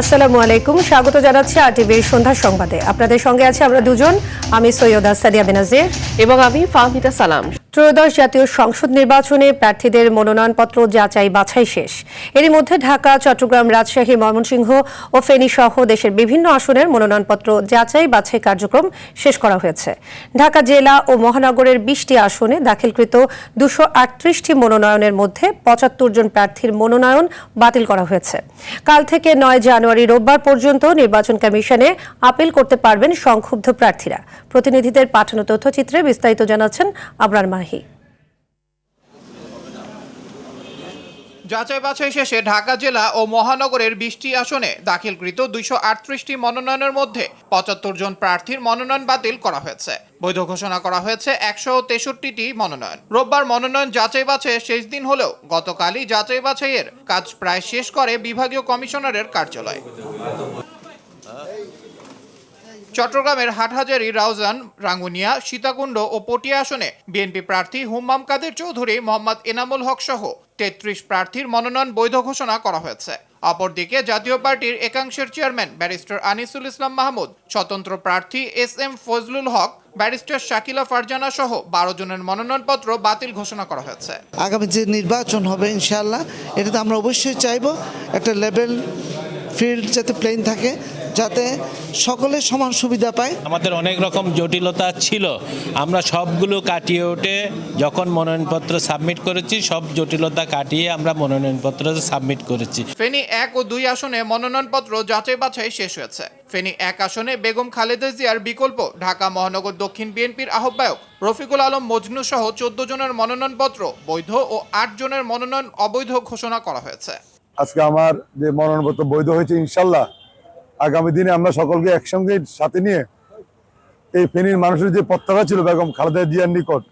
আসসালামু আলাইকুম, স্বাগত জানাচ্ছি আরটিভির সন্ধ্যার সংবাদে। আপনাদের সঙ্গে আছে আমরা দুজন, আমি সৈয়দা সাদিয়া বেনাজির এবং আমি ফাহমিদা সালাম। ত্রয়োদশ জাতীয় সংসদ নির্বাচনে প্রার্থীদের মনোনয়নপত্র যাচাই বাছাই শেষ। এরই মধ্যে ঢাকা, চট্টগ্রাম, রাজশাহী, ময়মনসিংহ ও ফেনী সহ দেশের বিভিন্ন আসনের মনোনয়নপত্র যাচাই বাছাই কার্যক্রম শেষ করা হয়েছে। ঢাকা জেলা ও মহানগরের 20টি আসনে দাখিলকৃত 238টি মনোনয়নের মধ্যে 75 জন প্রার্থীর মনোনয়ন বাতিল করা হয়েছে। কাল থেকে 9 জানুয়ারি রোববার পর্যন্ত নির্বাচন কমিশনে আপিল করতে পারবেন সংক্ষুব্ধ প্রার্থীরা। প্রতিনিধিদের পাঠানো তথ্যচিত্রে বিস্তারিত জানাচ্ছেন আবরার মাহি। যাচাই বাছাই শেষে ঢাকা জেলা ও মহানগরের 20টি আসনে দাখিলকৃত 238টি মনোনয়নের মধ্যে 75 জন প্রার্থীর মনোনয়ন বাতিল করা হয়েছে। বৈধ ঘোষণা করা হয়েছে 163টি মনোনয়ন। রোববার মনোনয়ন যাচাই বাছাইয়ের শেষ দিন হলেও গতকালই যাচাই বাছাইয়ের কাজ প্রায় শেষ করে বিভাগীয় কমিশনারের কার্যালয়। চট্টগ্রামের হাটহাজারী, রাউজান, রাঙ্গুনিয়া, সীতাকুণ্ড ও পটিয়া আসনে বিএনপি প্রার্থী হুম্মাম কাদের চৌধুরী, মোহাম্মদ এনামুল হক সহ 33 প্রার্থীর মনোনয়ন বৈধ ঘোষণা করা হয়েছে। অপরদিকে জাতীয় পার্টির একাংশের চেয়ারম্যান ব্যারিস্টার আনিসুল ইসলাম মাহমুদ, স্বতন্ত্র প্রার্থী SM ফজলুল হক, ব্যারিস্টার শাকিলা ফারজানা সহ 12 জনের মনোনয়নপত্র বাতিল ঘোষণা করা হয়েছে। আগামী যে নির্বাচন হবে ইনশাআল্লাহ, এটাতে আমরা অবশ্যই চাইব একটা লেভেল ফিল্ড যাতে প্লেন থাকে, যাতে সকলে সমান সুবিধা পায়। আমাদের অনেক রকম জটিলতা ছিল, আমরা সবগুলো কাটিয়ে উঠে যখন মনোনয়নপত্র সাবমিট করেছি, সব জটিলতা কাটিয়ে আমরা মনোনয়নপত্র সাবমিট করেছি। ফেনী 1 ও 2 আসনে মনোনয়নপত্র যাচাই বাছাই শেষ হয়েছে। ফেনী 1 আসনে বেগম খালেদা জিয়ার বিকল্প ঢাকা মহানগর দক্ষিণ বিএনপির আহ্বায়ক রফিকুল আলম মজনু সহ 14 জনের মনোনয়নপত্র বৈধ ও 8 জনের মনোনয়ন অবৈধ ঘোষণা করা হয়েছে। আজকে আমার যে মনোনয়নপত্র বৈধ হয়েছে, ইনশাল্লাহ আগামী দিনে আমরা সকলকে একসঙ্গে সাথে নিয়ে এই ফেনীর মানুষের যে প্রত্যাশা ছিল বেগম খালেদা জিয়ার নিকট,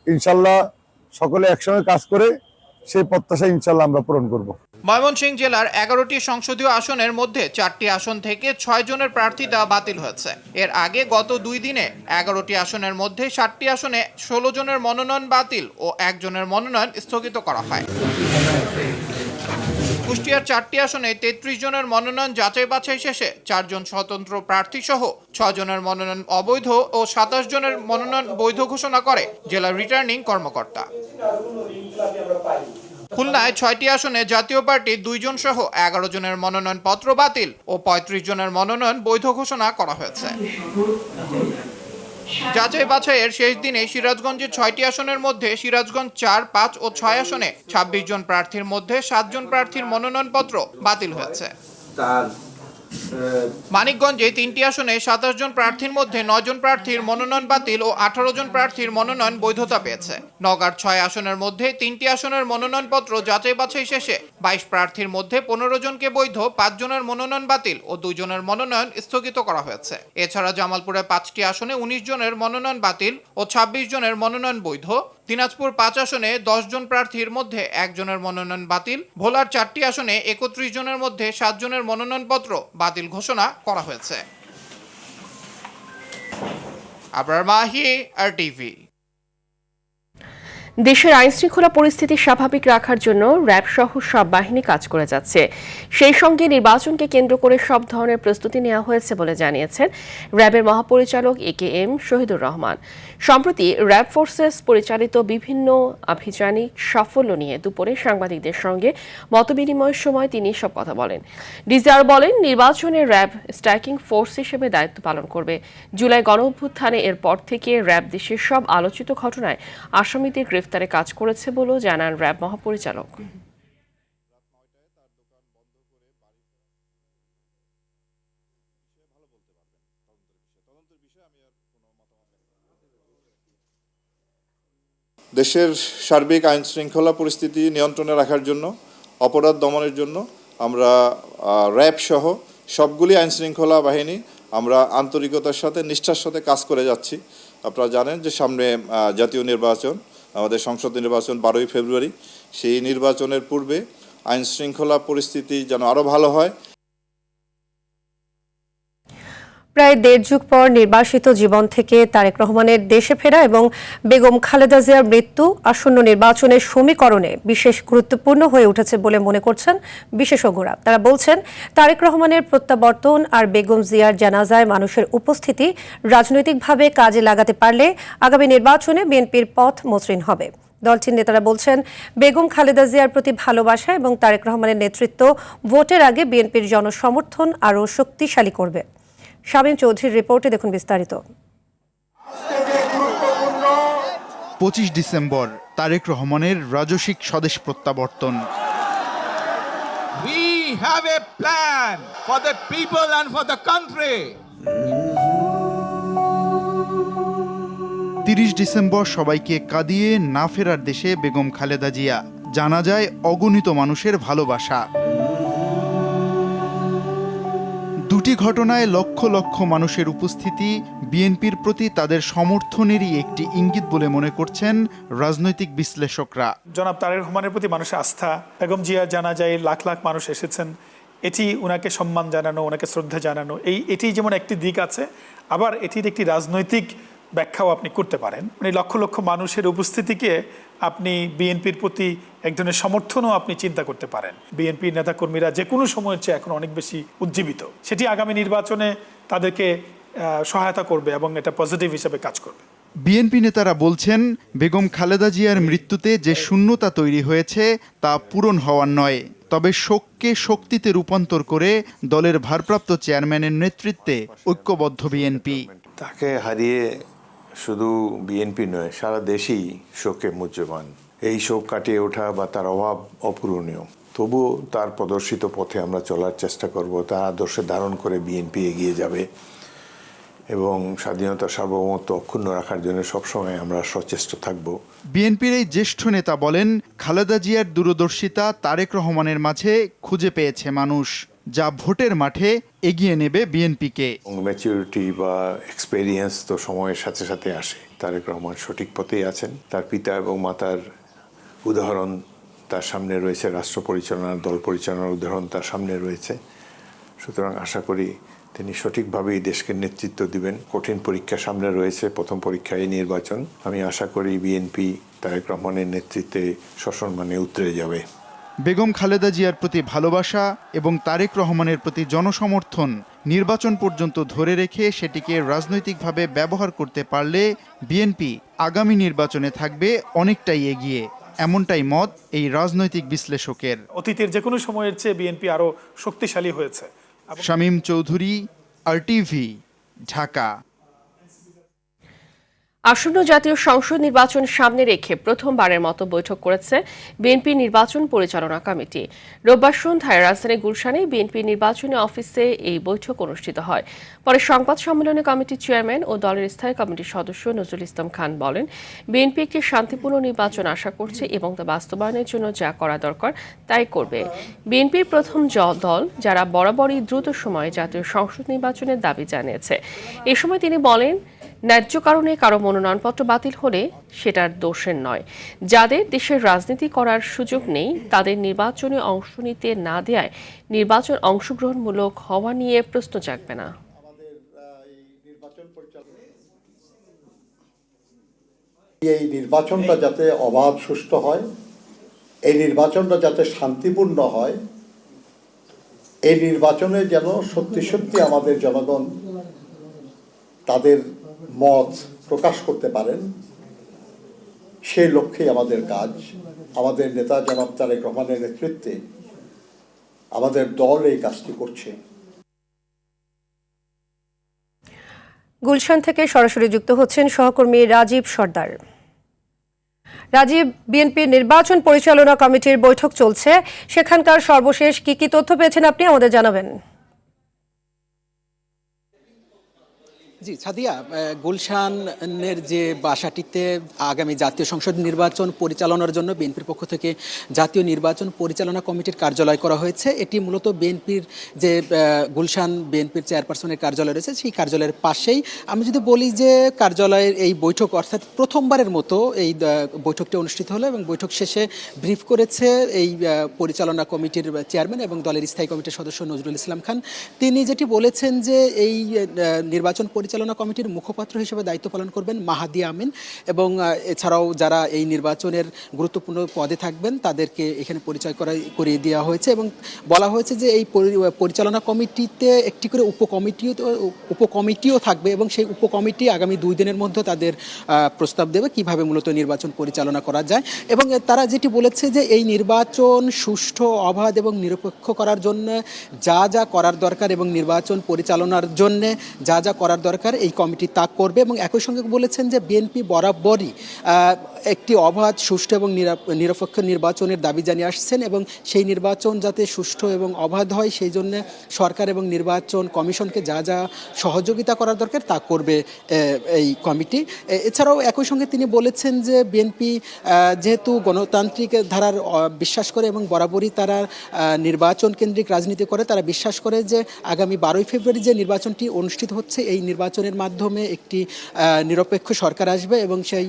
ইনশাল্লাহ সকলে একসঙ্গে কাজ করে সেই প্রত্যাশা ইনশাল্লাহ আমরা পূরণ করব। ময়মনসিংহ জেলার 11টি সংসদীয় আসনের মধ্যে 4টি আসন থেকে 6 জনের প্রার্থিতা বাতিল হয়েছে। এর আগে গত 2 দিনে 11টি আসনের মধ্যে 7টি আসনে 16 জনের মনোনয়ন বাতিল ও 1 জনের মনোনয়ন স্থগিত করা হয়। কুষ্টিয়ার 4টি আসনে 33 জনের মনোনয়ন যাচাই বাছাই শেষে 4 জন স্বতন্ত্র প্রার্থী সহ 6 জনের মনোনয়ন অবৈধ ও 27 জনের মনোনয়ন বৈধ ঘোষণা করে জেলা রিটার্নিং কর্মকর্তা। খুলনায় 6টি আসনে জাতীয় পার্টির 2 জন সহ 11 জনের মনোনয়নপত্র বাতিল ও 35 জনের মনোনয়ন বৈধ ঘোষণা করা হয়েছে। যাচাই বাছাইয়ের শেষ দিনে সিরাজগঞ্জের 6টি আসনের মধ্যে সিরাজগঞ্জ 4, 5 ও 6 আসনে 26 জন প্রার্থীর মধ্যে 7 জন প্রার্থীর মনোনয়নপত্র বাতিল হয়েছে। মানিকগঞ্জে 3টি আসনে 27 জন প্রার্থীর মধ্যে 9 জন প্রার্থীর মনোনয়ন বাতিল ও 18 জন প্রার্থীর মনোনয়ন বৈধতা পেয়েছে। নওগাঁর 6 আসনের মধ্যে 3টি আসনের মনোনয়নপত্র যাচাই বাছাই শেষে 22 প্রার্থীর মধ্যে 15 জনকে বৈধ, 5 জনের মনোনয়ন বাতিল ও 2 জনের মনোনয়ন স্থগিত করা হয়েছে। এছাড়া জামালপুরে 5টি আসনে 19 জনের মনোনয়ন বাতিল ও 26 জনের মনোনয়ন বৈধ। দিনাজপুর 5 আসনে 10 জন প্রার্থীর মধ্যে 1 জনের মনোনয়ন বাতিল। ভোলার 4টি আসনে 31 জনের মধ্যে 7 জনের মনোনয়নপত্র বাতিল ঘোষণা করা হয়েছে। আবরার মাহি, আরটিভি। দেশের আইনশৃঙ্খলা পরিস্থিতি স্বাভাবিক রাখার জন্য র্যাব সহ সব বাহিনী কাজ করে যাচ্ছে। সেই সঙ্গে নির্বাচনকে কেন্দ্র করে সব ধরনের প্রস্তুতি নেওয়া হয়েছে বলে জানিয়েছেন র্যাবের মহাপরিচালক AK-M শহীদুর রহমান। সম্প্রতি র্যাব ফোর্সেস পরিচালিত বিভিন্ন আভিযানিক সাফল্য নিয়ে দুপুরে সাংবাদিকদের সঙ্গে মতবিনিময়ের সময় তিনি সব কথা বলেন। ডিজি আরও বলেন, নির্বাচনে র্যাব স্ট্রাইকিং ফোর্স হিসেবে দায়িত্ব পালন করবে। জুলাই গণঅভ্যুত্থানে এরপর থেকে র্যাব দেশের সব আলোচিত ঘটনায় আসামিদের গ্রেফতারে কাজ করেছে বলেও জানান র্যাব মহাপরিচালক। দেশের সার্বিক আইন শৃঙ্খলা পরিস্থিতি নিয়ন্ত্রণে রাখার জন্য, অপরাধ দমনের জন্য আমরা র্যাব সহ সবগুলি আইন শৃঙ্খলা বাহিনী আমরা আন্তরিকতার সাথে, নিষ্ঠার সাথে কাজ করে যাচ্ছি। আপনারা জানেন যে সামনে জাতীয় নির্বাচন, আমাদের সংসদ নির্বাচন 12ই ফেব্রুয়ারি। সেই নির্বাচনের পূর্বে আইন শৃঙ্খলা পরিস্থিতি যেন আরও ভালো হয়। প্রায় দেড় যুগ পর নির্বাসিত জীবন থেকে তারেক রহমানের দেশে ফেরা এবং বেগম খালেদা জিয়ার মৃত্যু আসন্ন নির্বাচনের সমীকরণে বিশেষ গুরুত্বপূর্ণ হয়ে উঠেছে বলে মনে করছেন বিশেষজ্ঞরা। তারা বলছেন, তারেক রহমানের প্রত্যাবর্তন আর বেগম জিয়ার জানাজায় মানুষের উপস্থিতি রাজনৈতিকভাবে কাজে লাগাতে পারলে আগামী নির্বাচনে বিএনপির পথ মসৃণ হবে। দলটির নেতারা বলছেন, বেগম খালেদা জিয়ার প্রতি ভালোবাসা এবং তারেক রহমানের নেতৃত্ব ভোটের আগে বিএনপির জনসমর্থন আরও শক্তিশালী করবে। শামীম চৌধুরীর রিপোর্টে দেখুন বিস্তারিত। 25 ডিসেম্বর তারেক রহমানের রাজস্বিক স্বদেশ প্রত্যাবর্তন। We have a plan for the people and for the country. 30 December সবাইকে কাঁদিয়ে না ফেরার দেশে বেগম খালেদা জিয়া, জানা যায় অগণিত মানুষের ভালোবাসা। দুটি ঘটনায় লক্ষ লক্ষ মানুষের উপস্থিতি বিএনপির প্রতি তাদের সমর্থনেরই একটি ইঙ্গিত বলে মনে করছেন রাজনৈতিক বিশ্লেষকরা। জনাব তারেক রহমানের প্রতি মানুষের আস্থা, বেগম জিয়া জানা যায় লাখ লাখ মানুষ এসেছেন, এটি ওনাকে সম্মান জানানো, ওনাকে শ্রদ্ধা জানানো, এটি যেমন একটি দিক আছে, আবার এটির একটি রাজনৈতিক ব্যাখ্যাও আপনি করতে পারেন। মানে লক্ষ লক্ষ মানুষের উপস্থিতিকে আপনি বিএনপির প্রতি এক ধরনের সমর্থনও আপনি চিন্তা করতে পারেন। বিএনপির নেতাকর্মীরা যে কোনো সময়ের চেয়ে এখন অনেক বেশি উজ্জীবিত, সেটি আগামী নির্বাচনে তাদেরকে সহায়তা করবে এবং এটা পজিটিভ হিসেবে কাজ করবে। বিএনপি নেতারা বলছেন, বেগম খালেদা জিয়ার মৃত্যুতে যে শূন্যতা তৈরি হয়েছে তা পূরণ হওয়ার নয়, তবে শোককে শক্তিতে রূপান্তর করে দলের ভারপ্রাপ্ত চেয়ারম্যানের নেতৃত্বে ঐক্যবদ্ধ বিএনপি। তাকে হারিয়ে শুধু বিএনপি নয়, সারা দেশই শোকে মুহ্যমান। এই শোক কাটিয়ে ওঠা বা তার অভাব অপূরণীয়। তবুও তার প্রদর্শিত পথে আমরা চলার চেষ্টা করব, তার আদর্শে ধারণ করে বিএনপি এগিয়ে যাবে এবং স্বাধীনতার সার্বভৌমত্ব অক্ষুণ্ণ রাখার জন্য সবসময় আমরা সচেষ্ট থাকব। বিএনপির এই জ্যেষ্ঠ নেতা বলেন, খালেদা জিয়ার দূরদর্শিতা তারেক রহমানের মাঝে খুঁজে পেয়েছে মানুষ, যা ভোটের মাঠে এগিয়ে নেবে বিএনপিকে। ম্যাচুরিটি বা এক্সপেরিয়েন্স তো সময়ের সাথে সাথে আসে। তারেক রহমান সঠিক পথেই আছেন। তার পিতা এবং মাতার উদাহরণ তার সামনে রয়েছে, রাষ্ট্র পরিচালনার, দল পরিচালনার উদাহরণ তার সামনে রয়েছে। সুতরাং আশা করি তিনি সঠিকভাবেই দেশকে নেতৃত্ব দিবেন। কঠিন পরীক্ষা সামনে রয়েছে, প্রথম পরীক্ষা এই নির্বাচন। আমি আশা করি বিএনপি তারেক রহমানের নেতৃত্বে সসম্মানে উতরে যাবে। বেগম খালেদা জিয়ার প্রতি ভালোবাসা এবং তারেক রহমানের প্রতি জনসমর্থন নির্বাচন পর্যন্ত ধরে রেখে সেটিকে রাজনৈতিকভাবে ব্যবহার করতে পারলে বিএনপি আগামী নির্বাচনে থাকবে অনেকটাই এগিয়ে, এমনটাই মত এই রাজনৈতিক বিশ্লেষকের। অতীতের যে কোনো সময়ের চেয়ে বিএনপি আরও শক্তিশালী হয়েছে। শামীম চৌধুরী, RTV, ঢাকা। আসন্ন জাতীয় সংসদ নির্বাচন সামনে রেখে প্রথমবারের মতো বৈঠক করেছে বিএনপি নির্বাচন পরিচালনা কমিটি। রোববার সন্ধ্যায় রাজধানী গুলশানে বিএনপি নির্বাচনী অফিসে এই বৈঠক অনুষ্ঠিত হয়। পরে সংবাদ সম্মেলনে কমিটির চেয়ারম্যান ও দলের স্থায়ী কমিটির সদস্য নজরুল ইসলাম খান বলেন, বিএনপি একটি শান্তিপূর্ণ নির্বাচন আশা করছে এবং তা বাস্তবায়নের জন্য যা করা দরকার তাই করবে। বিএনপির প্রথম দল যারা বরাবরই দ্রুত সময়ে জাতীয় সংসদ নির্বাচনের দাবি জানিয়েছে। এ সময় তিনি বলেন, ন্যায্য কারণে কারো মনোনয়নপত্র বাতিল হলে সেটার দোষের নয়। যাদের দেশের রাজনীতি করার সুযোগ নেই তাদের নির্বাচনে অংশ নিতে না দেয়ায় নির্বাচন অংশগ্রহণমূলক হওয়া নিয়ে প্রশ্ন জাগবে না। এই নির্বাচনটা যাতে অবাধ সুষ্ঠু হয়, এই নির্বাচনটা যাতে শান্তিপূর্ণ হয়, এই নির্বাচনে যেন সত্যি সত্যি আমাদের জনগণ তাদের মত প্রকাশ করতে পারেন, সেই লক্ষ্যেই আমাদের কাজ। আমাদের নেতা জনাব তারেক রহমানের নেতৃত্বে আমাদের দল এই কাজটি করছে। গুলশান থেকে সরাসরি যুক্ত হচ্ছেন সহকর্মী রাজীব সর্দার। রাজীব, বিএনপির নির্বাচন পরিচালনা কমিটির বৈঠক চলছে, সেখানকার সর্বশেষ কি কি তথ্য পেয়েছেন আপনি আমাদের জানাবেন? জি সাদিয়া, গুলশানের যে বাসাটিতে আগামী জাতীয় সংসদ নির্বাচন পরিচালনার জন্য বিএনপির পক্ষ থেকে জাতীয় নির্বাচন পরিচালনা কমিটির কার্যালয় করা হয়েছে। এটি মূলত বিএনপির যে গুলশান বিএনপির চেয়ারপারসনের কার্যালয় রয়েছে সেই কার্যালয়ের পাশেই। আমি যদি বলি যে কার্যালয়ের এই বৈঠক অর্থাৎ প্রথমবারের মতো এই বৈঠকটি অনুষ্ঠিত হলো এবং বৈঠক শেষে ব্রিফ করেছে এই পরিচালনা কমিটির চেয়ারম্যান এবং দলের স্থায়ী কমিটির সদস্য নজরুল ইসলাম খান। তিনি যেটি বলেছেন যে এই নির্বাচন পরিচালনা কমিটির মুখপাত্র হিসেবে দায়িত্ব পালন করবেন মাহাদি আমিন এবং এছাড়াও যারা এই নির্বাচনের গুরুত্বপূর্ণ পদে থাকবেন তাদেরকে এখানে পরিচয় করিয়ে দেওয়া হয়েছে এবং বলা হয়েছে যে এই পরিচালনা কমিটিতে একটি করে উপকমিটিও থাকবে এবং সেই উপকমিটি আগামী 2 দিনের মধ্যে তাদের প্রস্তাব দেবে কিভাবে মূলত নির্বাচন পরিচালনা করা যায়। এবং তারা যেটি বলেছে যে এই নির্বাচন সুষ্ঠু, অবাধ এবং নিরপেক্ষ করার জন্য যা যা করার দরকার এবং নির্বাচন পরিচালনার জন্য যা যা করার দরকার এই কমিটি তা করবে। এবং একই সঙ্গে বলেছেন যে বিএনপি বরাবরই একটি অবাধ, সুষ্ঠু এবং নিরপেক্ষ নির্বাচনের দাবি জানিয়ে আসছেন এবং সেই নির্বাচন যাতে সুষ্ঠু এবং অবাধ হয় সেই জন্য সরকার এবং নির্বাচন কমিশনকে যা যা সহযোগিতা করার দরকার তা করবে এই কমিটি। এছাড়াও একই সঙ্গে তিনি বলেছেন যে বিএনপি যেহেতু গণতান্ত্রিক ধারার বিশ্বাস করে এবং বরাবরই তারা নির্বাচন কেন্দ্রিক রাজনীতি করে, তারা বিশ্বাস করে যে আগামী 12ই ফেব্রুয়ারি যে নির্বাচনটি অনুষ্ঠিত হচ্ছে এই নির্বাচনের মাধ্যমে একটি নিরপেক্ষ সরকার আসবে এবং সেই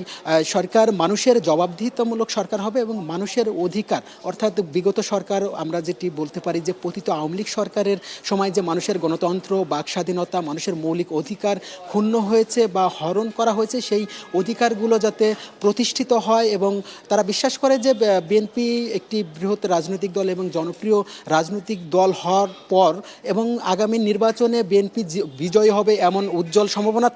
সরকার মানুষের জবাবদিহিতামূলক সরকার হবে এবং মানুষের অধিকার অর্থাৎ বিগত সরকার আমরা যেটি বলতে পারি যে পতিত আওয়ামী লীগ সরকারের সময় যে মানুষের গণতন্ত্র, বাক স্বাধীনতা, মানুষের মৌলিক অধিকার ক্ষুণ্ণ হয়েছে বা হরণ করা হয়েছে সেই অধিকারগুলো যাতে প্রতিষ্ঠিত হয়। এবং তারা বিশ্বাস করে যে বিএনপি একটি বৃহৎ রাজনৈতিক দল এবং জনপ্রিয় রাজনৈতিক দল হওয়ার পর এবং আগামী নির্বাচনে বিএনপি বিজয়ী হবে এমন উজ্জ্বল সম্ভাবনা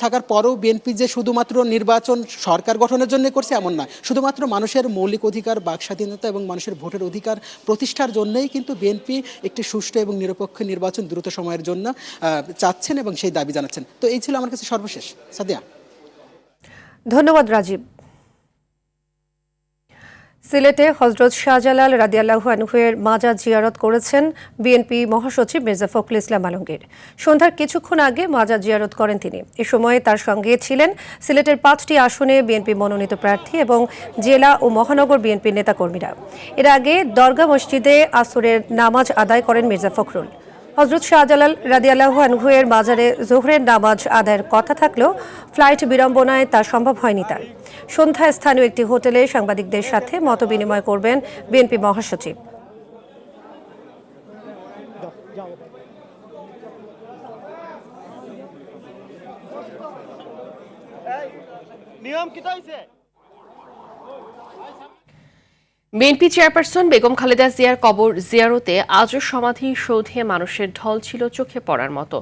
থাকার পরও বিএনপি যে শুধুমাত্র নির্বাচন সরকার গঠনের জন্য করছে এমন নয়, শুধুমাত্র মানুষের মৌলিক অধিকার, বাক স্বাধীনতা এবং মানুষের ভোটের অধিকার প্রতিষ্ঠার জন্যই কিন্তু বিএনপি একটি সুষ্ঠু এবং নিরপেক্ষ নির্বাচন দ্রুত সময়ের জন্য চাচ্ছেন এবং সেই দাবি জানাচ্ছেন। তো এই ছিল আমার কাছে সর্বশেষ। সাদিয়া, ধন্যবাদ রাজীব। সিলেটে হযরত শাহজালাল রাদিয়াল্লাহু আনহু-এর মাজার জিয়ারত করেছেন বিএনপি মহাসচিব মির্জা ফখরুল ইসলাম আলমগীর। সন্ধ্যার কিছুক্ষণ আগে মাজার জিয়ারত করেন তিনি। এ সময় তার সঙ্গে ছিলেন সিলেটের 5টি আসনে বিএনপি মনোনীত প্রার্থী এবং জেলা ও মহানগর বিএনপির নেতাকর্মীরা। এর আগে দরগা মসজিদে আসরের নামাজ আদায় করেন মির্জা ফখরুল। হযরত শাহজালাল রাদিয়াল্লাহু আনহু-এর মাজারে জোহরের নামাজ আদায়ের কথা থাকলেও ফ্লাইট বিড়ম্বনায় তা সম্ভব হয়নি তার। সন্ধ্যায় স্থানীয় একটি হোটেলে সাংবাদিকদের সাথে মতবিনিময় করবেন বিএনপি মহাসচিব। বিএনপি চেয়ারপারসন বেগম খালেদা জিয়ার কবর জিয়ারতে আজও সমাধি সৌধে মানুষের ঢল ছিল চোখে পড়ার মতো।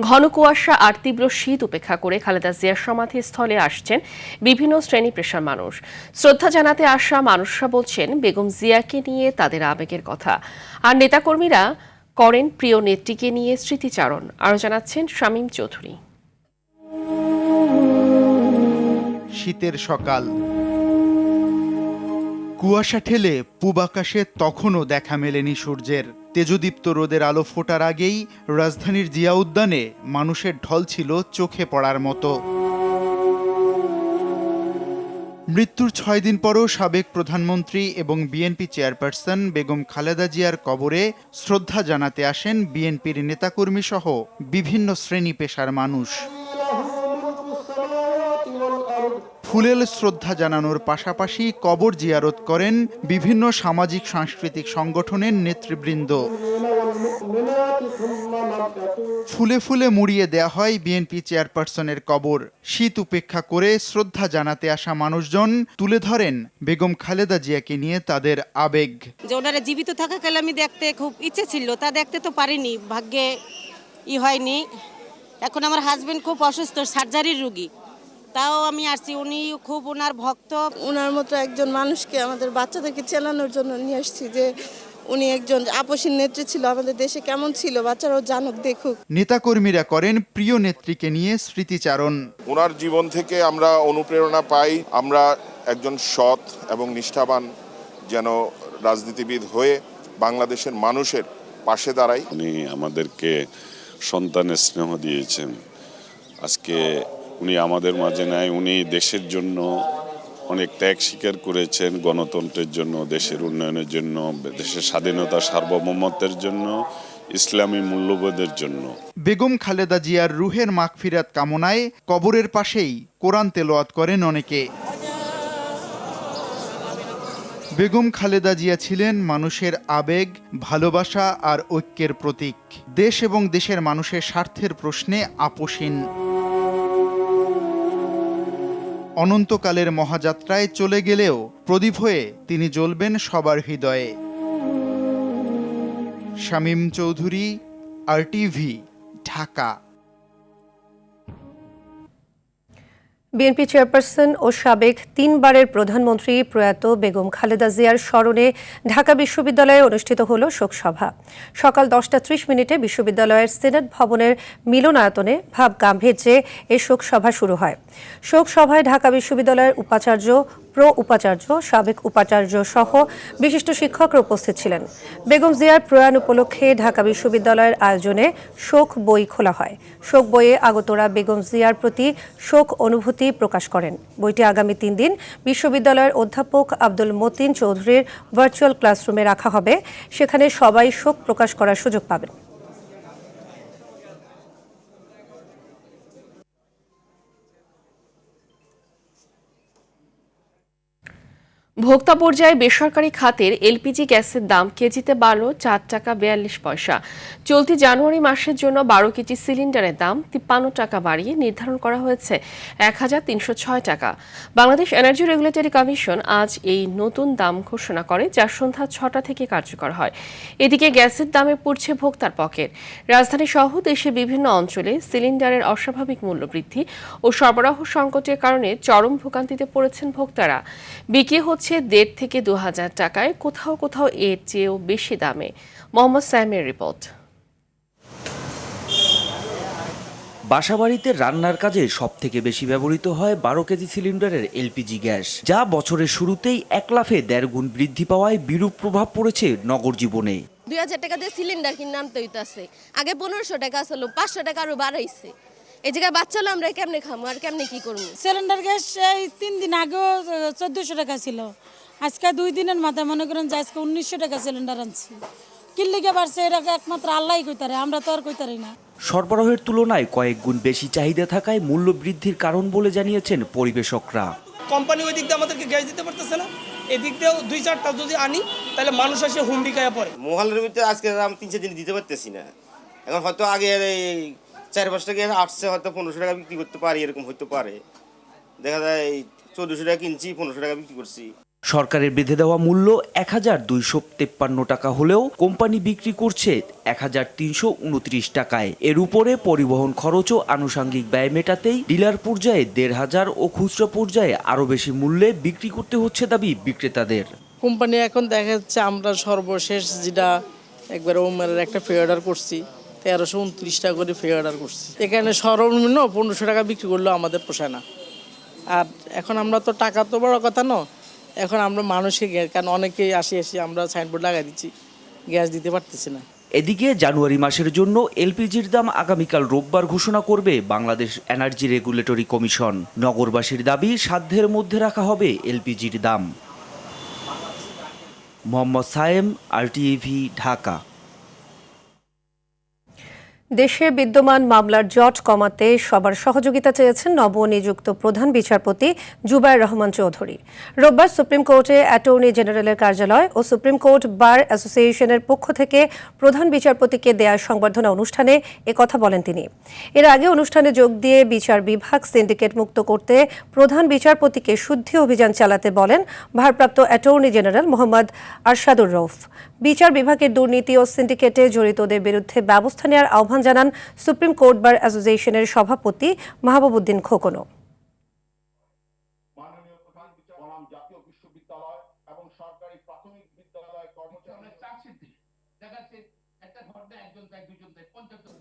ঘন কুয়াশা আর তীব্র শীত উপেক্ষা করে খালেদা জিয়ার সমাধিস্থলে আসছেন বিভিন্ন শ্রেণী পেশার মানুষ। শ্রদ্ধা জানাতে আসা মানুষরা বলছেন বেগম জিয়াকে নিয়ে তাদের আবেগের কথা, আর নেতাকর্মীরা করেন প্রিয় নেত্রীকে নিয়ে স্মৃতিচারণ। আরও জানাচ্ছেন শামীম চৌধুরী। শীতের সকাল, কুয়াশা ঠেলে পূব আকাশে তখনও দেখা মেলেনি সূর্যের। তেজদীপ্ত রোদের আলো ফোটার আগেই রাজধানীর জিয়া উদ্যানে মানুষের ঢল ছিল চোখে পড়ার মতো। মৃত্যুর 6 দিন পরও সাবেক প্রধানমন্ত্রী এবং বিএনপি চেয়ারপারসন বেগম খালেদা জিয়ার কবরে শ্রদ্ধা জানাতে আসেন বিএনপির নেতাকর্মী সহ বিভিন্ন শ্রেণী পেশার মানুষ। ফুলেল শ্রদ্ধা জানানোর পাশাপাশি কবর জিয়ারত করেন বিভিন্ন সামাজিক সাংস্কৃতিক সংগঠনের নেতৃবৃন্দ। ফুলে ফুলে মুড়িয়ে দেয়া হয় বিএনপি চেয়ারপারসনের কবর। শীত উপেক্ষা করে শ্রদ্ধা জানাতে আসা মানুষজন তুলে ধরেন বেগম খালেদা জিয়াকে নিয়ে তাদের আবেগ। যে ওনারা জীবিত থাকাকালে আমি দেখতে খুব ইচ্ছে ছিল, তা দেখতে তো পারিনি, ভাগ্যে হয়নি। এখন আমার হাজবেন্ড খুব অসুস্থ, সার্জারির রোগী, তাও আমি আসছি। উনি খুব ওনার ভক্ত। ওনার মতো একজন মানুষকে আমাদের বাচ্চাদেরকে চেনানোর জন্য নিয়ে আসছি, যে উনি একজন আপসীন নেত্রী ছিল, আমাদের দেশে কেমন ছিল বাচ্চারাও জানুক, দেখুক। নেতাকর্মীরা করেন প্রিয় নেত্রীকে নিয়ে স্মৃতিচারণ। ওনার জীবন থেকে আমরা অনুপ্রেরণা পাই, আমরা একজন সৎ এবং নিষ্ঠাবান যেন রাজনীতিবিদ হয়ে বাংলাদেশের মানুষের পাশে দাঁড়াই। উনি আমাদেরকে সন্তানের স্নেহ দিয়েছেন। আজকে উনি আমাদের মাঝে নাই, উনি দেশের জন্য অনেক ত্যাগ স্বীকার করেছেন, গণতন্ত্রের জন্য, দেশের উন্নয়নের জন্য, দেশের স্বাধীনতা সার্বভৌমত্বের জন্য, ইসলামী মূল্যবোধের জন্য। বেগম খালেদা জিয়ার রুহের মাগফিরাত কামনায় কবরের পাশেই কোরআন তেলাওয়াত করেন অনেকে। বেগম খালেদা জিয়া ছিলেন মানুষের আবেগ, ভালোবাসা আর ঐক্যের প্রতীক। দেশ এবং দেশের মানুষের স্বার্থের প্রশ্নে আপোষহীন। অনন্তকালের মহাযাত্রায় চলে গেলেও প্রদীপ হয়ে তিনি জ্বলবেন সবার হৃদয়ে। Shamim Chowdhury, RTV, Dhaka. BNP chairperson ও সাবেক 3 বারের প্রধানমন্ত্রী প্রয়াত বেগম খালেদা জিয়ার স্মরণে ঢাকা বিশ্ববিদ্যালয়ে অনুষ্ঠিত হলো শোকসভা। সকাল 10:30 বিশ্ববিদ্যালয়ের সিনেট ভবনের মিলনায়তনে ভাব গাম্ভীর্যে এই শোকসভা শুরু হয়। শোকসভায় ঢাকা বিশ্ববিদ্যালয়ের উপাচার্য, উপাচার্য, সাবেক উপাচার্য সহ বিশিষ্ট শিক্ষকরা উপস্থিত ছিলেন। বেগম জিয়ার প্রয়াণ উপলক্ষে ঢাকা বিশ্ববিদ্যালয়ের আয়োজনে শোক বই খোলা হয়। শোক বইয়ে আগতরা বেগম জিয়ার প্রতি শোক অনুভূতি প্রকাশ করেন। বইটি আগামী 3 দিন বিশ্ববিদ্যালয়ের অধ্যাপক আব্দুল মতিন চৌধুরীর ভার্চুয়াল ক্লাসরুমে রাখা হবে। সেখানে সবাই শোক প্রকাশ করার সুযোগ পাবেন। ভোক্তা পর্যায়ে বেসরকারি খাতের এলপিজি গ্যাসের দাম কেজিতে বাড়ল 4 টাকা 42 পয়সা। চলতি জানুয়ারি মাসের জন্য 12 কেজি সিলিন্ডারের দাম 53 টাকা বাড়িয়ে নির্ধারণ করা হয়েছে 1306 টাকা। বাংলাদেশ এনার্জি রেগুলেটরি কমিশন আজ এই নতুন দাম ঘোষণা করে, যা সন্ধ্যা 6টা থেকে কার্যকর হয়। এদিকে গ্যাসের দামে পড়ছে ভোক্তার পকেট। রাজধানী সহ দেশের বিভিন্ন অঞ্চলে সিলিন্ডারের অস্বাভাবিক মূল্য বৃদ্ধি ও সরবরাহ সংকটের কারণে চরম ভোগান্তিতে পড়েছেন ভোক্তারা। বিক্রি হচ্ছে 1,500 থেকে 2,000 টাকায়, কোথাও কোথাও এর চেয়েও বেশি দামে। মোহাম্মদ সাইমের রিপোর্ট। বাসাবাড়িতে রান্নার কাজে সবথেকে বেশি ব্যবহৃত হয় 12 কেজি সিলিন্ডারের এলপিজি গ্যাস, যা বছরের শুরুতেই 1 লাফে 1.5 গুণ বৃদ্ধি পাওয়ায় বিরূপ প্রভাব পড়েছে নগর জীবনে। 2,000 টাকা দিয়ে সিলিন্ডার কিনে আনতে হইতাছে। আগে 1500 টাকা ছিল, 500 টাকা আরো বাড়াইছে। এই জায়গায় বাচ্চা হলে আমরা কেমনে খামো আর কেমনে কি করবো? সিলিন্ডার গ্যাস এই 3 দিন আগেও 1400 টাকা ছিল, আজকে 2 দিনের মাথায় মনে করেন যে আজকে 1900 টাকা সিলিন্ডার আনছি। কিল্লিকে বাড়ছে এটা একমাত্র আল্লাহই কইতারে, আমরা তো আর কইতারি না। সরবরাহের তুলনায় কয়েক গুণ বেশি চাহিদা থাকায় মূল্য বৃদ্ধির কারণ বলে জানিয়েছেন পরিবেশকরা। কোম্পানি ওই দিক দিয়ে আমাদেরকে গ্যাস দিতে পারতেছে না, এদিক দিয়েও 2-4টা যদি আনি তাহলে মানুষ আসে হুমড়ি খায়া পড়ে। মহালের ভিতরে আজকে আমি 3-4 দিন দিতে পারতেছি না। এখন হয়তো আগে এই 4-5 টাকা আসছে, হয়তো 1500 টাকা বিক্রি করতে পারি, এরকম হতে পারে। দেখা যায় 1400 টাকা কিনছি, 1500 টাকা বিক্রি করছি। সরকারের বেঁধে দেওয়া মূল্য 1253 টাকা হলেও কোম্পানি বিক্রি করছে 1329 টাকায়। এর উপরে পরিবহন খরচ ও আনুষঙ্গিক ব্যয় মেটাতেই ডিলার পর্যায়ে 1,500 ও খুচরা পর্যায়ে আরও বেশি মূল্যে বিক্রি করতে হচ্ছে দাবি বিক্রেতাদের। কোম্পানি এখন দেখা যাচ্ছে আমরা সর্বশেষ যেটা একবার ওমারের একটা ফ্রি অর্ডার করছি 1329 টাকা করে ফ্রি অর্ডার করছি। এখানে সর্বনিম্ন 1500 টাকা বিক্রি করলেও আমাদের পোষায় না। আর এখন আমরা তো টাকা তো বড় কথা না, এখন আমরা মানুষকে কারণ অনেকেই আসি আমরা সাইনবোর্ড লাগাই দিচ্ছি, গ্যাস দিতে পারতেছি না। এদিকে জানুয়ারি মাসের জন্য এলপিজির দাম আগামীকাল রোববার ঘোষণা করবে বাংলাদেশ এনার্জি রেগুলেটরি কমিশন। নগরবাসীর দাবি সাধ্যের মধ্যে রাখা হবে এলপিজির দাম। মোহাম্মদ সায়েম, RTV, ঢাকা। দেশে বিদ্যমান মামলার জট কমাতে সবার সহযোগিতা চেয়েছেন নবনিযুক্ত প্রধান বিচারপতি জুবায়ের রহমান চৌধুরী। রোববার সুপ্রিম কোর্টে অ্যাটর্নি জেনারেলের কার্যালয় ও সুপ্রিম কোর্ট বার অ্যাসোসিয়েশনের পক্ষ থেকে প্রধান বিচারপতিকে দেয়া সংবর্ধনা অনুষ্ঠানে একথা বলেন তিনি। এর আগে অনুষ্ঠানে যোগ দিয়ে বিচার বিভাগ সিন্ডিকেট মুক্ত করতে প্রধান বিচারপতিকে শুদ্ধি অভিযান চালাতে বলেন ভারপ্রাপ্ত অ্যাটর্নি জেনারেল মোহাম্মদ আরশাদুর রউফ। বিচার বিভাগের দুর্নীতি ও সিন্ডিকেটে জড়িতদের বিরুদ্ধে ব্যবস্থা নেওয়ার আহ্বান জানান সুপ্রিম কোর্ট বার অ্যাসোসিয়েশনের সভাপতি Mahbubuddin খোকনও।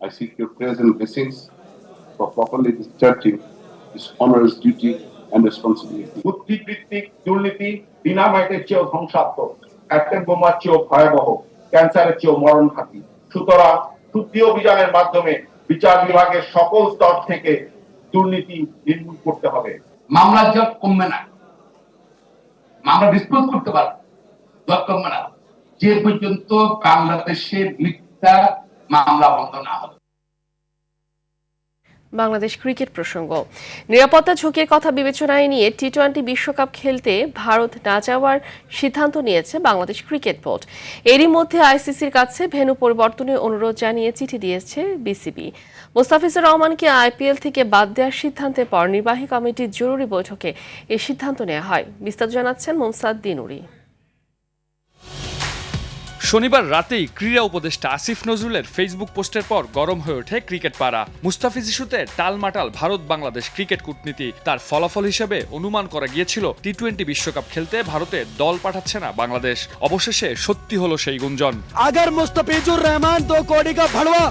I seek your prayers and blessings for properly discharging this onerous duty and responsibility. বুদ্ধিবৃত্তিক দুর্নীতি ডিনামাইটের চেয়েও ধ্বংসাত্মক, অ্যাটম বোমার চেয়েও ভয়াবহ, ক্যান্সারের চেয়েও মরণঘাতী। সুতরাং শুদ্ধি অভিযানের মাধ্যমে বিচার বিভাগের সকল স্তর থেকে দুর্নীতি নির্মূল করতে হবে। মামলার জট কমবে না, মামলা ডিসপোজ করতে পারবে, জট কমবে না যে পর্যন্ত বাংলাদেশে মিথ্যা মামলা বন্ধ না হবে। বাংলাদেশ ক্রিকেট প্রসঙ্গ। নিরাপত্তা ঝুঁকির কথা বিবেচনায় নিয়ে টি-20 বিশ্বকাপ খেলতে ভারত না যাওয়ার সিদ্ধান্ত নিয়েছে বাংলাদেশ ক্রিকেট বোর্ড। এরই মধ্যে আইসিসির কাছে ভেন্যু পরিবর্তনের অনুরোধ জানিয়ে চিঠি দিয়েছে বিসিবি। মোস্তাফিজুর রহমানকে আইপিএল থেকে বাদ দেওয়ার সিদ্ধান্তের পর নির্বাহী কমিটির জরুরি বৈঠকে এই সিদ্ধান্ত নেওয়া হয়। বিস্তারিত জানাচ্ছেন মোমসাদ দিনুরি। শনিবার রাতেই ক্রীড়া উপদেষ্টা আসিফ নজরুলের ফেসবুক পোস্টের পর গরম হয়ে ওঠে ক্রিকেট পাড়া। মুস্তাফিজ ইস্যুতে টালমাটাল ভারত বাংলাদেশ ক্রিকেট কূটনীতি। তার ফলাফল হিসেবে অনুমান করা গিয়েছিল টি-20 বিশ্বকাপ খেলতে ভারতে দল পাঠাচ্ছে না বাংলাদেশ। অবশেষে সত্যি হলো সেই গুঞ্জন। अगर मुस्तफिजुर रहमान 2 करोड़ का भड़वा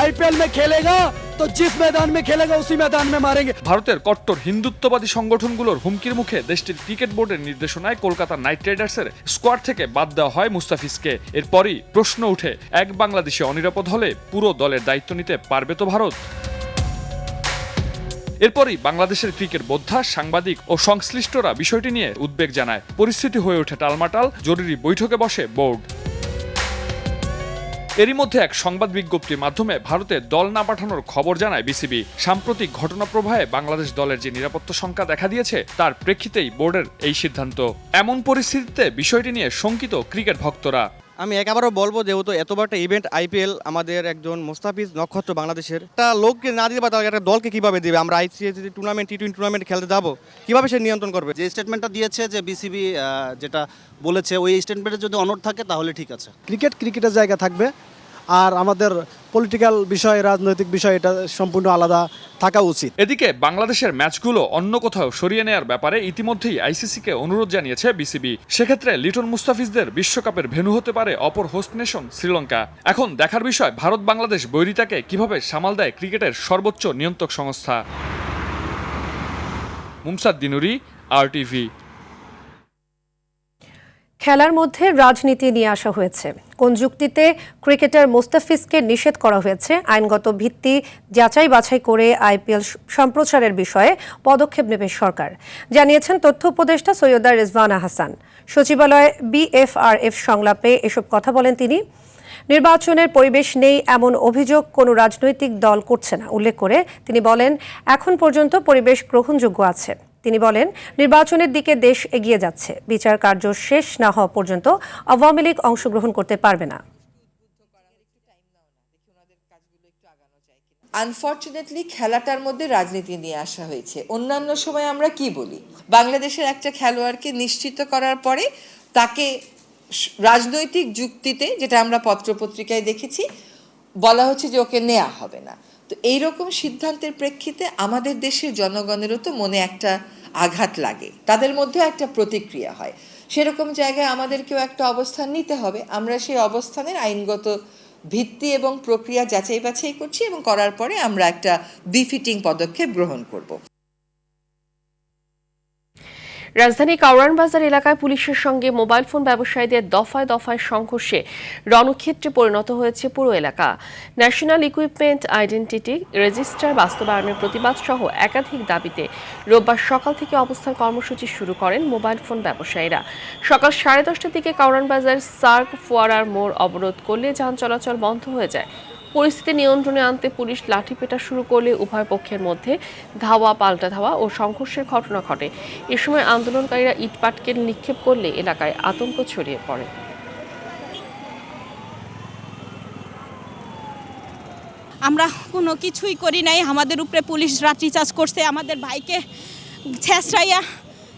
आईपीएल में खेलेगा तो जिस मैदान में खेलेगा उसी मैदान में मारेंगे। ভারতের কট্টর হিন্দুত্ববাদী সংগঠনগুলোর হুমকির মুখে দেশটির ক্রিকেট বোর্ডের নির্দেশনায় কলকাতা নাইট রাইডার্সের স্কোয়াড থেকে বাদ দেওয়া হয় মুস্তাফিজকে। এরপরই প্রশ্ন উঠে, এক বাংলাদেশি অনিরাপদ হলে পুরো দলের দায়িত্ব নিতে পারবে তো ভারত? এরপরই বাংলাদেশের ক্রিকেট বোদ্ধা, সাংবাদিক ও সংশ্লিষ্টরা বিষয়টি নিয়ে উদ্বেগ জানায়। পরিস্থিতি হয়ে ওঠে টালমাটাল। জরুরি বৈঠকে বসে বোর্ড। এরই মধ্যে এক সংবাদ বিজ্ঞপ্তির মাধ্যমে ভারতে দল না পাঠানোর খবর জানায় বিসিবি। সাম্প্রতিক ঘটনা প্রবাহে বাংলাদেশ দলের যে নিরাপত্তা শঙ্কা দেখা দিয়েছে তার প্রেক্ষিতেই বোর্ডের এই সিদ্ধান্ত। এমন পরিস্থিতিতে বিষয়টি নিয়ে শঙ্কিত ক্রিকেট ভক্তরা। আমি একেবারে বলবো, যেহেতু এত বড় একটা ইভেন্ট আইপিএল, আমাদের একজন মুস্তাফিজ নক্ষত্র বাংলাদেশের, একটা লোককে না দিতে পারে একটা দলকে কিভাবে দেবে? আমরা আইসিসি টুর্নামেন্ট, টি-20 টুর্নামেন্ট খেলতে যাবো, কিভাবে সে নিয়ন্ত্রণ করবে? যে স্টেটমেন্টটা দিয়েছে, যে বিসিবি যেটা বলেছে, ওই স্টেটমেন্টে যদি অনড় থাকে তাহলে ঠিক আছে। ক্রিকেটের জায়গা থাকবে, আর আমাদের পলিটিক্যাল বিষয়, রাজনৈতিক বিষয়, এটা সম্পূর্ণ আলাদা থাকা উচিত। এদিকে বাংলাদেশের ম্যাচগুলো অন্য কোথাও সরিয়ে নেওয়ার ব্যাপারে ইতিমধ্যেই আইসিসিকে অনুরোধ জানিয়েছে বিসিবি। সেক্ষেত্রে লিটন মুস্তাফিজদের বিশ্বকাপের ভেন্যু হতে পারে অপর হোস্ট নেশন শ্রীলঙ্কা। এখন দেখার বিষয় ভারত বাংলাদেশ বৈরিতাকে কিভাবে সামাল দেয় ক্রিকেটের সর্বোচ্চ নিয়ন্ত্রক সংস্থা। মুমসাদ দিনুরি, RTV। খেলার মধ্যে রাজনীতি নিয়ে আসা হয়েছে। কোন যুক্তিতে ক্রিকেটার মোস্তাফিজকে নিষেধ করা হয়েছে, আইনগত ভিত্তি যাচাই বাছাই করে আইপিএল সম্প্রচারের বিষয়ে পদক্ষেপ নেবে সরকার, জানিয়েছেন তথ্য উপদেষ্টা সৈয়দা রেজওয়ানা হাসান। সচিবালয়ে BFRF সংলাপে এসব কথা বলেন তিনি। নির্বাচনের পরিবেশ নেই এমন অভিযোগ কোনো রাজনৈতিক দল করছে না উল্লেখ করে তিনি বলেন, এখন পর্যন্ত পরিবেশ গ্রহণযোগ্য আছে। তিনি বলেন, নির্বাচনের দিকে দেশ এগিয়ে যাচ্ছে। বিচার কার্য শেষ না হওয়া পর্যন্ত আওয়ামী লীগ অংশগ্রহণ করতে পারবে না। আনফরচুনেটলি খেলাটার মধ্যে রাজনীতি নিয়ে আসা হয়েছে। অন্যান্য সময় আমরা কি বলি, বাংলাদেশের একটা খেলোয়াড়কে নিশ্চিত করার পরে তাকে রাজনৈতিক যুক্তিতে, যেটা আমরা পত্রপত্রিকায় দেখেছি, বলা হচ্ছে যে ওকে নেওয়া হবে না। তো এইরকম সিদ্ধান্তের প্রেক্ষিতে আমাদের দেশের জনগণেরও তো মনে একটা আঘাত লাগে, তাদের মধ্যেও একটা প্রতিক্রিয়া হয়। সেরকম জায়গায় আমাদেরকেও একটা অবস্থান নিতে হবে। আমরা সেই অবস্থানের আইনগত ভিত্তি এবং প্রক্রিয়া যাচাই বাছাই করছি এবং করার পরে আমরা একটা বিফিটিং পদক্ষেপ গ্রহণ করব। রাজধানী কাউরান বাজার এলাকায় পুলিশের সঙ্গে মোবাইল ফোন ব্যবসায়ীদের দফায় দফায় সংঘর্ষে রণক্ষেত্রে পরিণত হয়েছে পুরো এলাকা। ন্যাশনাল ইকুইপমেন্ট আইডেন্টিটি রেজিস্টার বাস্তবায়নের প্রতিবাদ সহ একাধিক দাবিতে রোববার সকাল থেকে অবস্থান কর্মসূচি শুরু করেন মোবাইল ফোন ব্যবসায়ীরা। সকাল 10:30টার দিকে কাউরান বাজার সার্ক ফোয়ারার মোড় অবরোধ করলে যান চলাচল বন্ধ হয়ে যায়। পরিস্থিতি নিয়ন্ত্রণে আনতে পুলিশ লাঠিপেটা শুরু করলে উভয় পক্ষের মধ্যে ধাওয়া পাল্টা ধাওয়া ও সংঘর্ষের ঘটনা ঘটে। এ সময় আন্দোলনকারীরা ইটপাটকেল নিক্ষেপ করলে এলাকায় আতঙ্ক ছড়িয়ে পড়ে। আমরা কোনো কিছুই করি নাই, আমাদের উপরে পুলিশ লাঠিচার্জ করছে, আমাদের ভাইকে ছেঁচড়াইয়া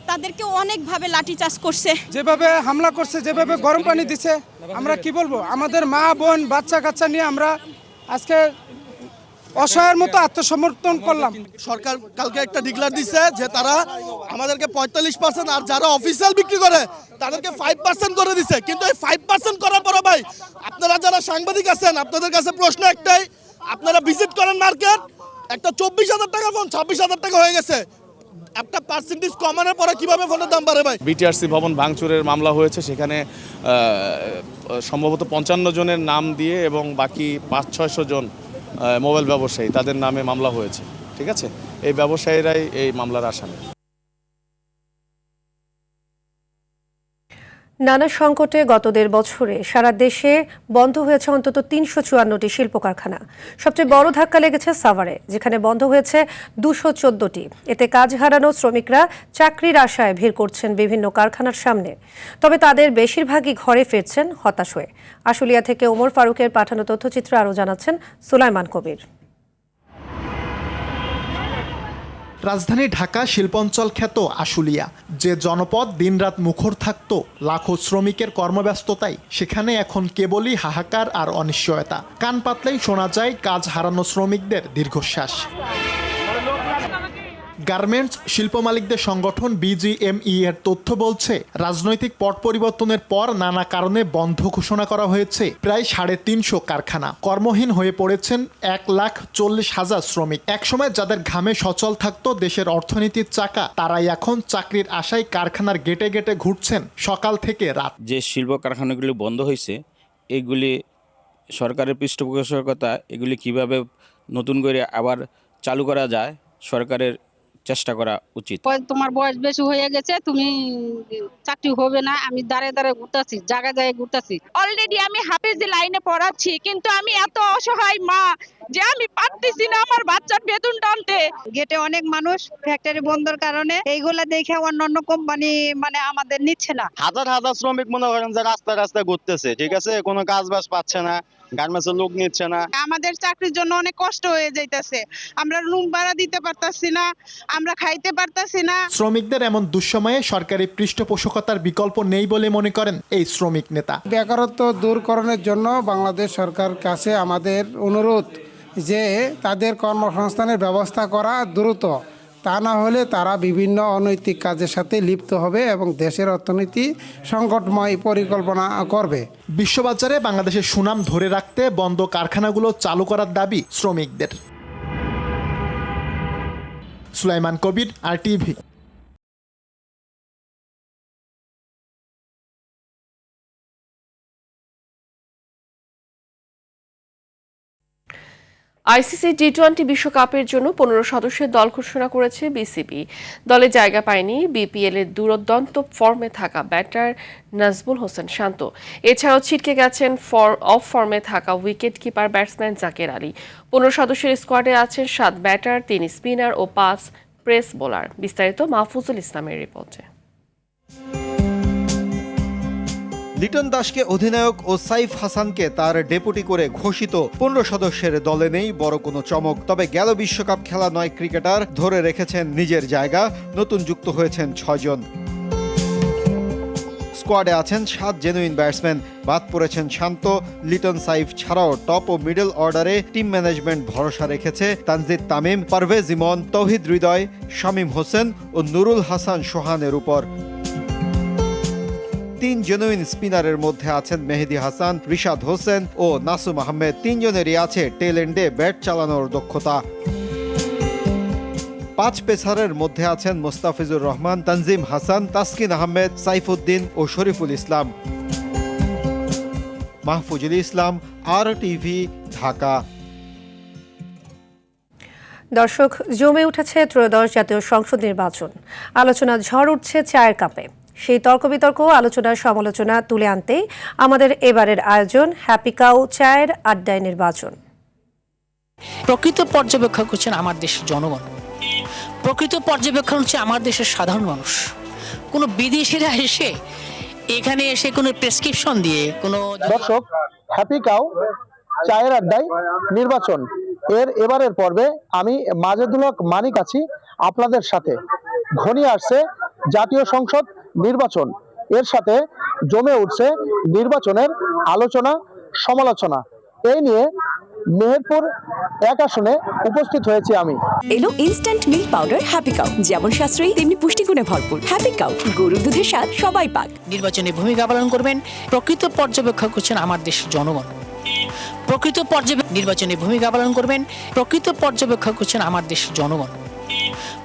তাদেরকে অনেকভাবে লাঠিচার্জ করছে। যেভাবে হামলা করছে, যেভাবে গরম পানি দিচ্ছে, আমরা কি বলবো, আমাদের মা বোন বাচ্চা কাচ্চা নিয়ে আমরা আজকে অসহায়ের মতো আত্মসমর্পণ করলাম। সরকার কালকে একটা ডিক্লার দিচ্ছে যে তারা আমাদেরকে 45% আর যারা অফিসিয়াল বিক্রি করে তাদেরকে 5% করে দিচ্ছে। কিন্তু এই 5% করার পরে ভাই, আপনারা যারা সাংবাদিক আছেন, আপনাদের কাছে প্রশ্ন একটাই, আপনারা ভিজিট করেন মার্কেট, একটা 24,000 টাকা ফোন 26,000 টাকা হয়ে গেছে। একটা পার্সেন্টেজ কমানোর পরে কিভাবে ফোনের দাম বাড়ে ভাই? বিটিআরসি ভবন ভাঙচুরের মামলা হয়েছে, সেখানে সম্ভবত 55 জনের নাম দিয়ে এবং বাকি 500-600 জন মোবাইল ব্যবসায়ী তাদের নামে মামলা হয়েছে। ঠিক আছে, এই ব্যবসায়ীরাই এই মামলার আসামি। নানা সংকটে গত 1.5 বছরে সারা দেশে বন্ধ হয়েছে অন্তত 354টি শিল্প কারখানা। সবচেয়ে বড় ধাক্কা লেগেছে সাভারে, যেখানে বন্ধ হয়েছে 214টি। এতে কাজ হারানো শ্রমিকরা চাকরির আশায় ভিড় করছেন বিভিন্ন কারখানার সামনে। তবে তাদের বেশিরভাগই ঘরে ফিরছেন হতাশ হয়ে। আশুলিয়া থেকে ওমর ফারুকের পাঠানো তথ্যচিত্র আরও জানাচ্ছেন সুলাইমান কবির। রাজধানী ঢাকা শিল্পাঞ্চল খ্যাত আশুলিয়া, যে জনপদ দিনরাত মুখর থাকত লাখো শ্রমিকের কর্মব্যস্ততায়, সেখানে এখন কেবলই হাহাকার আর অনিশ্চয়তা। কান পাতলেই শোনা যায় কাজ হারানো শ্রমিকদের দীর্ঘশ্বাস। গার্মেন্টস শিল্প মালিকদের সংগঠন বিজিএমই এর তথ্য বলছে, রাজনৈতিক পট পরিবর্তনের পর নানা কারণে বন্ধ ঘোষণা করা হয়েছে প্রায় 350 কারখানা। কর্মহীন হয়ে পড়েছেন 1,40,000 শ্রমিক। একসময় যাদের ঘামে সচল থাকতো দেশের অর্থনীতির চাকা, তারাই এখন চাকরির আশায় কারখানার গেটে গেটে ঘুরছেন সকাল থেকে রাত। যে শিল্প কারখানাগুলি বন্ধ হয়েছে, এগুলি সরকারের পৃষ্ঠপোষকতা, এগুলি কিভাবে নতুন করে আবার চালু করা যায়, সরকারের চেষ্টা করা উচিত। তোমার বয়স বেশি হয়ে গেছে, তুমি চাকরি হবে না, আমি দাঁড়ে দাঁড়ে ঘুরতেছি, জায়গায় জায়গায় ঘুরতেছি। অলরেডি আমি হাফেজি লাইনে পড়াচ্ছি, কিন্তু আমি এত অসহায় মা যে আমি পারতেছি না আমার বাচ্চার বেতন টানতে। গেটে অনেক মানুষ, ফ্যাক্টরি বন্ধের কারণে এইগুলা দেখে অন্যান্য কোম্পানি মানে আমাদের নিচ্ছে না। হাজার হাজার শ্রমিক মনে করেন যে রাস্তায় রাস্তায় ঘুরতেছে, ঠিক আছে, কোনো কাজ বাজ পাচ্ছে না, গার্মেন্টসের লোক নিচ্ছে না। আমাদের চাকরির জন্য অনেক কষ্ট হয়ে যাইতেছে, আমরা রুম ভাড়া দিতে পারতাছি না, আমরা খাইতে পারতাছি না। শ্রমিকদের এমন দুঃসময়ে সরকারি পৃষ্ঠপোষকতার বিকল্প নেই বলে মনে করেন এই শ্রমিক নেতা। বেকারত্ব দূরকরণের জন্য বাংলাদেশ সরকার কাছে আমাদের অনুরোধ যে তাদের কর্মসংস্থানের ব্যবস্থা করা দ্রুত, তা না হলে তারা বিভিন্ন অনৈতিক কাজের সাথে লিপ্ত হবে এবং দেশের অর্থনীতি সংকটময় পরিকল্পনা করবে। বিশ্ববাজারে বাংলাদেশের সুনাম ধরে রাখতে বন্ধ কারখানাগুলো চালু করার দাবি শ্রমিকদের। সুলাইমান কবির, RTV। আইসিসি টি20 বিশ্বকাপের জন্য 15 সদস্যের দল ঘোষণা করেছে বিসিবি। দলে জায়গা পায়নি বিপিএল এর দুরন্ত ফর্মে থাকা ব্যাটার নাজমুল হোসেন শান্ত। এছাড়াও ছিটকে গেছেন অফ ফর্মে থাকা wicket keeper batsman Jaker Ali. 15 সদস্যের স্কোয়াডে আছেন 7 ব্যাটার, 3 স্পিনার ও 5 পেস বোলার। বিস্তারিত মাহফুজুল ইসলামের রিপোর্টে। লিটন দাসকে অধিনায়ক ও সাইফ হাসানকে তার ডেপুটি করে ঘোষিত 15 সদস্যের দলে নেই বড় কোনো চমক। তবে গেল বিশ্বকাপ খেলা 9 ক্রিকেটার ধরে রেখেছেন নিজের জায়গা, নতুন যুক্ত হয়েছেন 6 জন। স্কোয়াডে আছেন 7 জেনুইন ব্যাটসম্যান। বাদ পড়েছেন শান্ত, লিটন, সাইফ ছাড়াও টপ ও মিডল অর্ডারে টিম ম্যানেজমেন্ট ভরসা রেখেছে তানজিদ তামিম, পারভেজ ইমন, তৌহিদ হৃদয়, শামীম হোসেন ও নুরুল হাসান সোহানের উপর। 3 জেনুইন স্পিনারের মধ্যে আছেন মেহেদি হাসান, রিশাদ হোসেন ও নাসুম আহমেদ। 3 জনেরই আছে টেল এন্ডে ব্যাট চালানোর দক্ষতা। 5 পেসারের মধ্যে আছেন মোস্তাফিজুর রহমান, তানজিম হাসান, তাসকিন আহমেদ, সাইফুদ্দিন ও শরীফুল ইসলাম। মাহফুজুল ইসলাম, RTV, ঢাকা। দর্শক, জমে উঠেছে ত্রয়োদশ জাতীয় সংসদ নির্বাচন। আলোচনা ঝড় উঠছে চায়ের কাপে। সেই তর্ক বিতর্ক, আলোচনার সমালোচনা তুলে আনতেই আমাদের এবারের আয়োজন হ্যাপি কাউ চায়ের আড্ডায় নির্বাচন। প্রকৃত পর্যবেক্ষক হচ্ছেন আমার দেশের জনগণ, প্রকৃত পর্যবেক্ষণ হচ্ছে আমার দেশের সাধারণ মানুষ। কোনো বিদেশিরা এসে এখানে এসে কোনো প্রেসক্রিপশন দিয়ে কোনো। দর্শক, হ্যাপি কাউ চায়ের আড্ডায় নির্বাচন এর এবারের পর্বে আমি মাজেদুল হক মানিক আছি আপনাদের সাথে। ঘনিয়ে আসছে জাতীয় সংসদ নির্বাচন, এর সাথে জমে উঠছে নির্বাচনের আলোচনা সমালোচনা। এই নিয়ে মেহেরপুর 1 আসনে উপস্থিত হয়েছি আমি। এলো instant milk powder happy cow, যেমন সাশ্রয়ী তেমনি পুষ্টিগুণে ভরপুর। হ্যাপি কাউ, গরুর দুধের স্বাদ সবাই পাক। নির্বাচনে ভূমিকা পালন করবেন প্রকৃত পর্যবেক্ষক হচ্ছেন আমার দেশের জনগণ, প্রকৃত নির্বাচনে ভূমিকা পালন করবেন প্রকৃত পর্যবেক্ষক হচ্ছেন আমার দেশের জনগণ।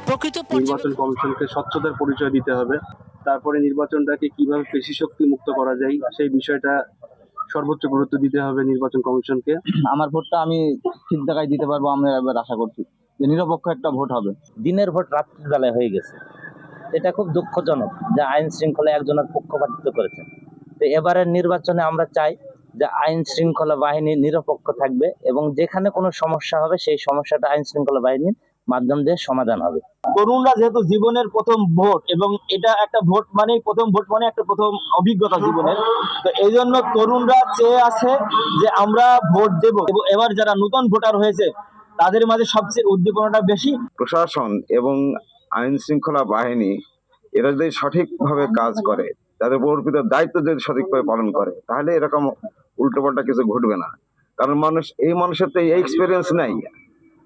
প্রকৃত নির্বাচন কমিশনকে স্বচ্ছতার পরিচয় দিতে হবে। তারপরে নির্বাচনটাকে কিভাবে পেশি শক্তি মুক্ত করা যায় সেই বিষয়টা সর্বোচ্চ গুরুত্ব দিতে হবে নির্বাচন কমিশনকে। আমার ভোটটা আমি ঠিক জায়গায় দিতে পারবো, আমরা এবার আশা করছি যে নিরপেক্ষ একটা ভোট হবে। দিনের ভোট রাত্রির বেলায় হয়ে গেছে, এটা খুব দুঃখজনক যে আইন শৃঙ্খলা একজনের পক্ষপাতিত্ব করেছে। তো এবারের নির্বাচনে আমরা চাই যে আইন শৃঙ্খলা বাহিনী নিরপেক্ষ থাকবে এবং যেখানে কোনো সমস্যা হবে সেই সমস্যাটা আইন শৃঙ্খলা বাহিনীর মাধ্যম দিয়ে সমাধান হবে। তরুণরা যেহেতু জীবনের প্রথম ভোট এবং এটা একটা ভোট মানে প্রথম ভোট মানে একটা প্রথম অভিজ্ঞতা জীবনের, তো এই জন্য তরুণরা চেয়ে আছে যে আমরা ভোট দেব। এবার যারা নতুন ভোটার হয়েছে তাদের মাঝে সবচেয়ে উদ্দীপনাটা বেশি। প্রশাসন এবং আইন শৃঙ্খলা বাহিনী এরা যদি সঠিকভাবে কাজ করে, তাদের অর্পিত দায়িত্ব যদি সঠিকভাবে পালন করে, তাহলে এরকম উল্টোপাল্টা কিছু ঘটবে না। কারণ মানুষের তো এই এক্সপিরিয়েন্স নাই,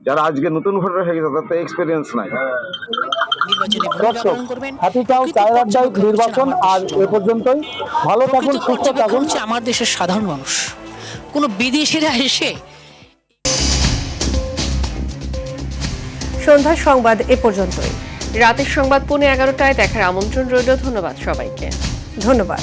যারা আজকে নতুন ভোটার হয়ে গেছে তাদের তো এক্সপিরিয়েন্স নাই। দর্শক, হাতিকাও চায়ের আড্ডায় নির্বাচন আর এ পর্যন্তই। ভালো থাকুন, সুস্থ থাকুন। আমার দেশের সাধারণ মানুষ, কোনো বিদেশিরা এসে। সন্ধ্যার সংবাদ এ পর্যন্তই। রাতের সংবাদ 11:15টায় দেখার আমন্ত্রণ রইল। ধন্যবাদ সবাইকে। ধন্যবাদ।